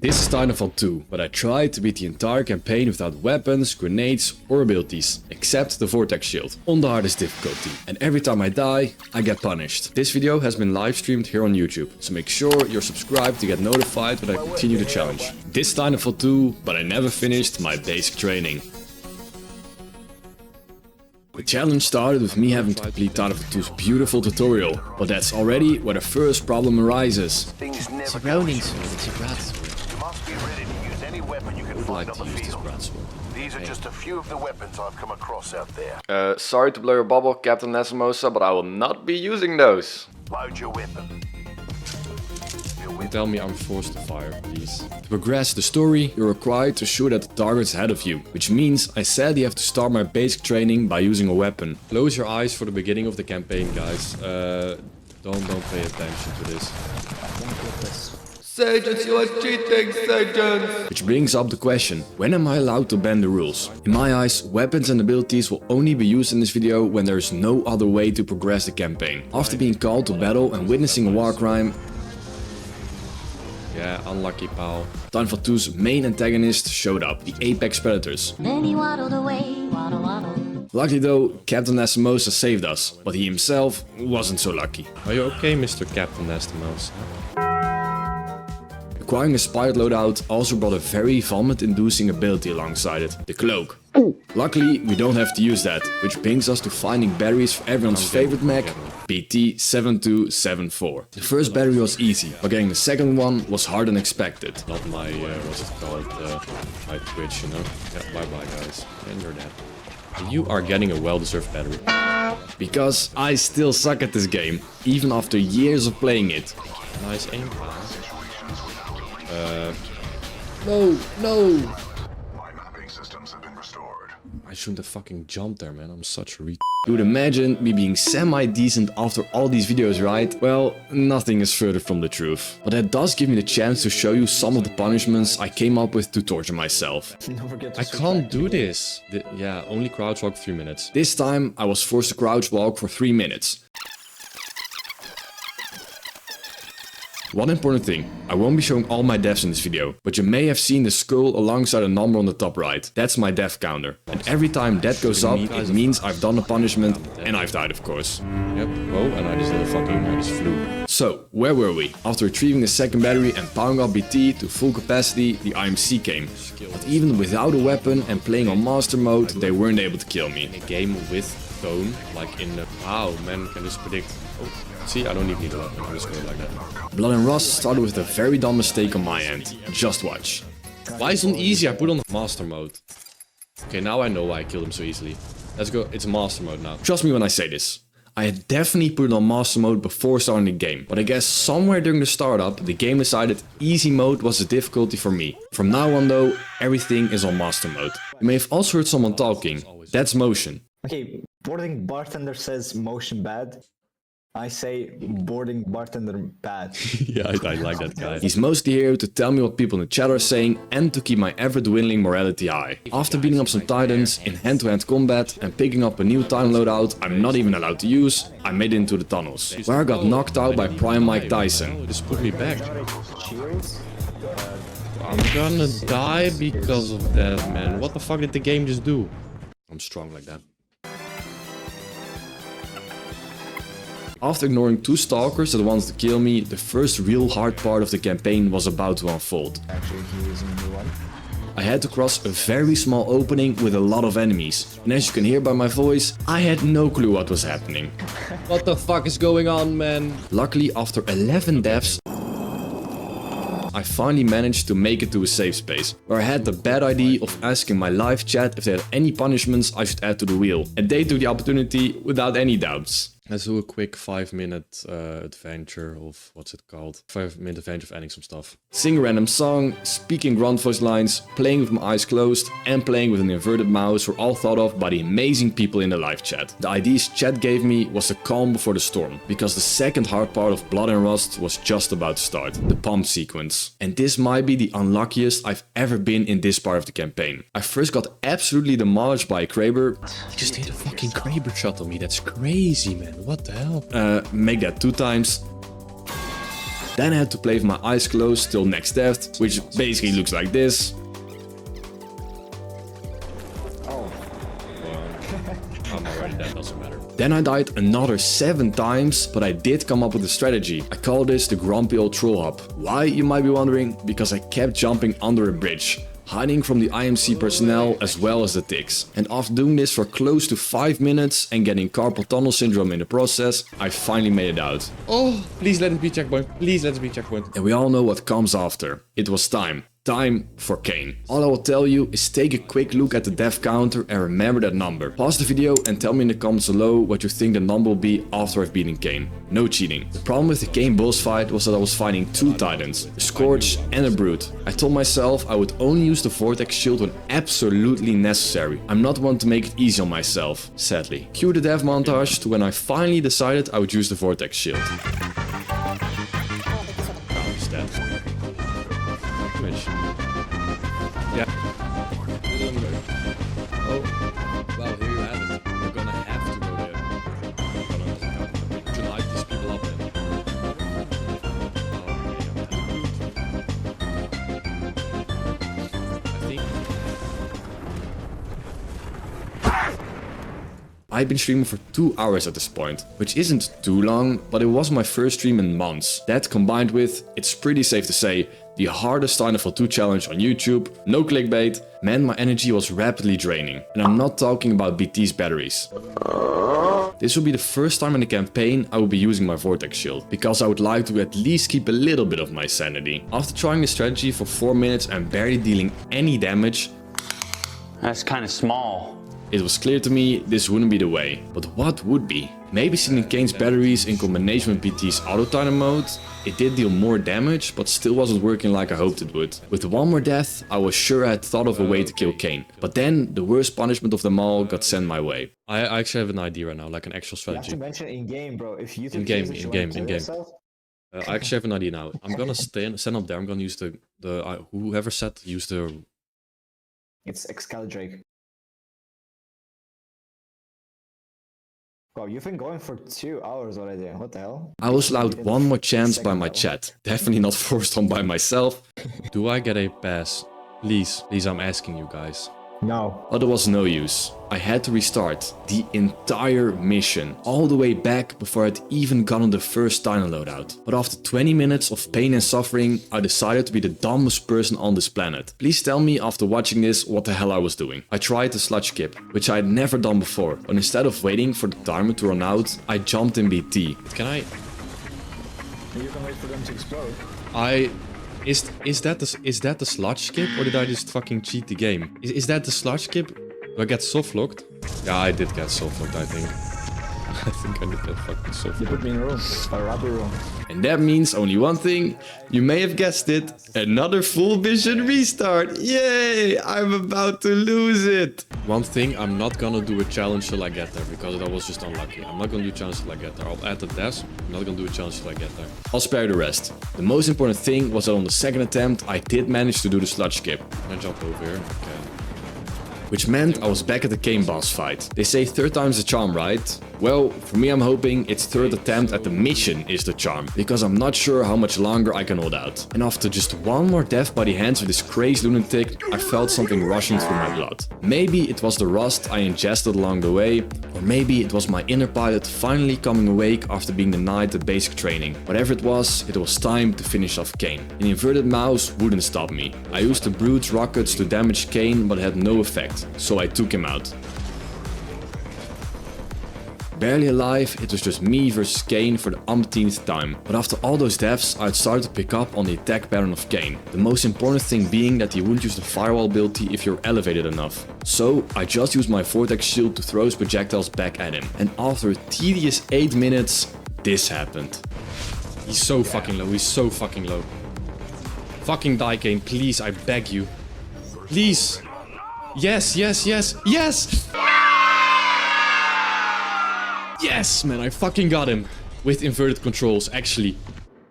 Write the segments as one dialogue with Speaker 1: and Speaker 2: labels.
Speaker 1: This is Titanfall 2, but I tried to beat the entire campaign without weapons, grenades or abilities, except the Vortex Shield, on the hardest difficulty. And every time I die, I get punished. This video has been live streamed here on YouTube, so make sure you're subscribed to get notified when I continue the challenge. This is Titanfall 2, but I never finished my basic training. The challenge started with me having to complete Titanfall 2's beautiful tutorial, but that's already where the first problem arises.
Speaker 2: It's a Ronin sword, it's a broadsword.
Speaker 3: You must be ready to use any weapon you can find on the field.
Speaker 1: Broadsword.
Speaker 3: These are just a few of the weapons I've come across out there.
Speaker 1: Sorry to blow your bubble, Captain Nesimosa, but I will not be using those.
Speaker 3: Load your weapon.
Speaker 1: Tell me I'm forced to fire, please. To progress the story, you're required to shoot at the targets ahead of you, which means I sadly have to start my basic training by using a weapon. Close your eyes for the beginning of the campaign, guys. Don't pay attention to this. Sagence, you are cheating, Sagence! Which brings up the question, when am I allowed to bend the rules? In my eyes, weapons and abilities will only be used in this video when there is no other way to progress the campaign. After being called to battle and witnessing a war crime, yeah, unlucky pal. Titanfall 2's main antagonist showed up, the Apex Predators.
Speaker 4: Then he waddled away, waddle waddle.
Speaker 1: Luckily though, Captain Nesimosa saved us, but he himself wasn't so lucky. Are you okay, Mr. Captain Nesimosa? Acquiring a spired loadout also brought a very vomit-inducing ability alongside it, the cloak. Luckily, we don't have to use that, which brings us to finding batteries for everyone's favorite mech, BT-7274. The first battery was easy, but getting the second one was harder than expected. Not my, what's it called, my Twitch, you know? Yeah, bye-bye guys, and you're dead. You are getting a well-deserved battery. Because I still suck at this game, even after years of playing it. Nice aim, pal. No!
Speaker 3: My mapping systems have been restored.
Speaker 1: I shouldn't have fucking jumped there, man. I'm such a Dude, imagine me being semi-decent after all these videos, right? Well, nothing is further from the truth. But that does give me the chance to show you some of the punishments I came up with to torture myself. I can't do this. Yeah, only crouch walk 3 minutes. This time, I was forced to crouch walk for 3 minutes. One important thing, I won't be showing all my deaths in this video, but you may have seen the skull alongside a number on the top right. That's my death counter. And every time that goes up, it means I've done a punishment and I've died, of course. Yep, oh, and I just flew. So, where were we? After retrieving the second battery and powering up BT to full capacity, the IMC came. But even without a weapon and playing on master mode, they weren't able to kill me. A game with tone, like in the... Wow, man, can this predict... Oh. See, I don't even need a weapon, I'm just going like that. Blood and Rust started with a very dumb mistake on my end. Just watch. Why is it on easy? I put on master mode. Okay, now I know why I killed him so easily. Let's go, it's master mode now. Trust me when I say this. I had definitely put it on master mode before starting the game, but I guess somewhere during the startup, the game decided easy mode was the difficulty for me. From now on though, everything is on master mode. You may have also heard someone talking. That's motion.
Speaker 5: Okay, boarding bartender says motion bad. I say boarding bartender bad.
Speaker 1: Yeah, I like that guy. He's mostly here to tell me what people in the chat are saying and to keep my ever-dwindling morality high. After beating up some titans in hand-to-hand combat and picking up a new time loadout I'm not even allowed to use, I made it into the tunnels, where I got knocked out by Prime Mike Tyson. Just put me back. I'm gonna die because of that, man. What the fuck did the game just do? I'm strong like that. After ignoring 2 stalkers that wanted to kill me, the first real hard part of the campaign was about to unfold. I had to cross a very small opening with a lot of enemies, and as you can hear by my voice, I had no clue what was happening. What the fuck is going on, man? Luckily, after 11 deaths, I finally managed to make it to a safe space, where I had the bad idea of asking my live chat if they had any punishments I should add to the wheel, and they took the opportunity without any doubts. Let's do a quick 5-minute adventure of, what's it called? 5-minute adventure of adding some stuff. Sing a random song, speaking grunt voice lines, playing with my eyes closed, and playing with an inverted mouse were all thought of by the amazing people in the live chat. The ideas chat gave me was the calm before the storm, because the second hard part of Blood and Rust was just about to start, the pump sequence. And this might be the unluckiest I've ever been in this part of the campaign. I first got absolutely demolished by a Kraber. He just did a fucking Kraber shot on me, that's crazy, man. What the hell? Make that 2 times. Then I had to play with my eyes closed till next death, which basically looks like this. I'm already dead, doesn't matter. Then I died another 7 times, but I did come up with a strategy. I call this the grumpy old troll hop. Why, you might be wondering? Because I kept jumping under a bridge, hiding from the IMC personnel as well as the ticks. And after doing this for close to 5 minutes and getting carpal tunnel syndrome in the process, I finally made it out. Oh, please let it be checkpoint. Please let it be checkpoint. And we all know what comes after. It was time. Time for Kane. All I will tell you is take a quick look at the death counter and remember that number. Pause the video and tell me in the comments below what you think the number will be after I've beaten Kane. No cheating. The problem with the Kane boss fight was that I was fighting 2 titans, a Scourge and a Brute. I told myself I would only use the Vortex shield when absolutely necessary. I'm not one to make it easy on myself, sadly. Cue the death montage to when I finally decided I would use the Vortex shield. Yeah. Oh, well, here you have it. We're gonna have to go there. To light these people up then. I've been streaming for 2 hours at this point, which isn't too long, but it was my first stream in months. That combined with, it's pretty safe to say, the hardest TITANFALL 2 challenge on YouTube, no clickbait, meant my energy was rapidly draining. And I'm not talking about BT's batteries. This will be the first time in the campaign I will be using my Vortex shield, because I would like to at least keep a little bit of my sanity. After trying this strategy for 4 minutes and barely dealing any damage,
Speaker 6: that's kind of small.
Speaker 1: It was clear to me this wouldn't be the way. But what would be? Maybe seeing Kane's batteries in combination with BT's auto timer mode, it did deal more damage, but still wasn't working like I hoped it would. With one more death, I was sure I had thought of a way to kill Kane. But then, the worst punishment of them all got sent my way. I actually have an idea right now, like an actual strategy.
Speaker 5: You have to mention in-game, bro. If you
Speaker 1: in game. I actually have an idea now. I'm gonna stand up there, I'm gonna use the whoever said use the...
Speaker 5: It's Excalidrake. Wow, you've been going for 2 hours already. What the hell?
Speaker 1: I was allowed one more chance by my chat. Definitely not forced on by myself. Do I get a pass? Please, I'm asking you guys.
Speaker 5: No.
Speaker 1: But there was no use. I had to restart the entire mission, all the way back before I'd even gotten the first Titan loadout. But after 20 minutes of pain and suffering, I decided to be the dumbest person on this planet. Please tell me after watching this what the hell I was doing. I tried the sludge skip, which I had never done before, but instead of waiting for the timer to run out, I jumped in BT. Can I?
Speaker 5: You can wait for them to explode.
Speaker 1: Is that the sludge skip, or did I just fucking cheat the game? Is that the sludge skip? Do I get soft locked? Yeah, I did get soft locked, I think. I think I did get fucking soft locked.
Speaker 5: You put me in a room, a rubber room.
Speaker 1: And that means only one thing. You may have guessed it. Another full vision restart. Yay! I'm about to lose it. One thing, I'm not gonna do a challenge till I get there, because that was just unlucky. I'm not gonna do a challenge till I get there. I'll add the deaths. I'm not gonna do a challenge till I get there. I'll spare the rest. The most important thing was that on the second attempt, I did manage to do the sludge skip. Can I jump over here? Okay. Which meant I was back at the Kane boss fight. They say 3rd time's the charm, right? Well, for me I'm hoping its 3rd attempt at the mission is the charm, because I'm not sure how much longer I can hold out. And after just one more death by the hands of this crazy lunatic, I felt something rushing through my blood. Maybe it was the rust I ingested along the way, or maybe it was my inner pilot finally coming awake after being denied the basic training. Whatever it was time to finish off Kane. An inverted mouse wouldn't stop me. I used the Brute's rockets to damage Kane, but it had no effect, so I took him out. Barely alive, it was just me versus Kane for the umpteenth time. But after all those deaths, I had started to pick up on the attack pattern of Kane. The most important thing being that he wouldn't use the firewall ability if you're elevated enough. So I just used my Vortex shield to throw his projectiles back at him. And after a tedious 8 minutes, this happened. He's so fucking low, he's so fucking low. Fucking die, Kane, please, I beg you. Please. Yes, yes, yes, yes! Yes, man, I fucking got him. With inverted controls, actually.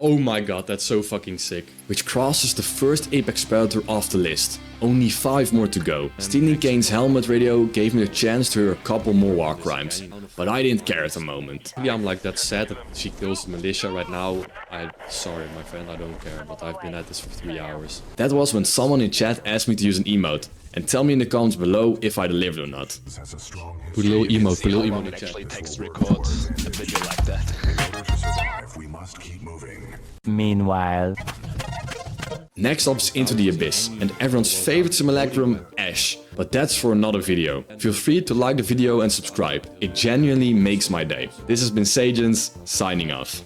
Speaker 1: Oh my god, that's so fucking sick. Which crosses the first Apex Predator off the list. Only 5 more to go. Stealing Kane's helmet radio gave me a chance to hear a couple more war crimes, but I didn't care at the moment. Yeah, I'm like, that's sad that she kills the militia right now. Sorry my friend, I don't care, but I've been at this for 3 hours. That was when someone in chat asked me to use an emote, and tell me in the comments below if I delivered or not. Put a little emote, in chat.
Speaker 7: Actually takes to record a video like that.
Speaker 3: We must keep moving.
Speaker 2: Meanwhile.
Speaker 1: Next up is Into the Abyss, and everyone's favorite simulacrum, Ash. But that's for another video. Feel free to like the video and subscribe. It genuinely makes my day. This has been Sagence, signing off.